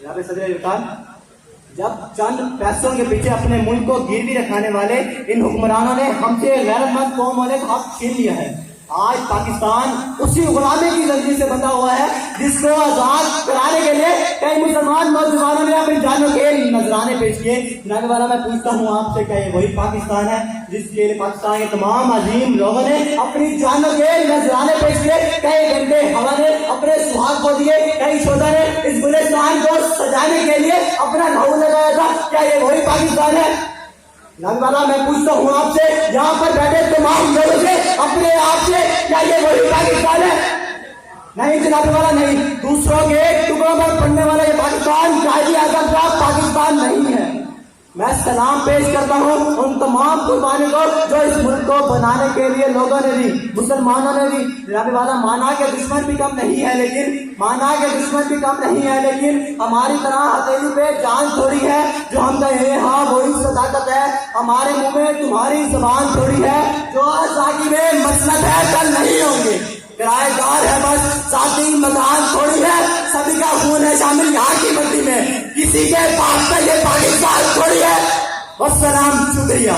जनाब सदर अरकान, जब चंद पैसों के पीछे अपने मुल्क को गिरवी रखाने वाले इन हुक्मरानों ने हमसे गैरतमंद कौम वाले का हक छीन लिया है, आज पाकिस्तान उसी गुलामी की जंजीर से बंधा हुआ है जिसको आजाद कराने के लिए कई मुसलमान नौजवानों ने अपनी जानों के नजराने पेश किए। जनाब वाला, मैं पूछता हूँ आपसे, क्या ये वही पाकिस्तान है जिसके लिए पाकिस्तान के तमाम अजीम लोगों ने अपनी जानों के नजराने पेश किए? कई घंटे हवा ने अपने सुहाग को दिए, कई शोधा ने इस गुलिस्तान को सजाने के लिए अपना लहू लगाया था। क्या ये वही पाकिस्तान है? जनाब वाला, मैं पूछता हूँ आपसे, यहाँ पर बैठे तमाम लोगों से, अपने आप से, क्या ये वही पाकिस्तान है? नहीं जनाब वाला, नहीं। दूसरों के टुकड़ों पर पड़ने वाला ये पाकिस्तान कायदे आज़म का पाकिस्तान नहीं है। मैं सलाम पेश करता हूँ उन तमाम कुर्बानी को जो इस मुल्क को बनाने के लिए लोगों ने दी, मुसलमानों ने दी। जनाब वाला, माना के दुश्मन भी कम नहीं है, लेकिन हमारी तरह हथेली पे जान थोड़ी है जो हम कहे हाँ वही सदाकत है। हमारे मुंह में तुम्हारी जबान थोड़ी है जो साकी में मसलत है कल नहीं होंगे। किराएदार है बस साथी मकान थोड़ी है, सभी का खून है शामिल यहाँ की मंडी में, किसी के पास का ये पाकिस्तान थोड़ी है। वस्सलाम, शुक्रिया।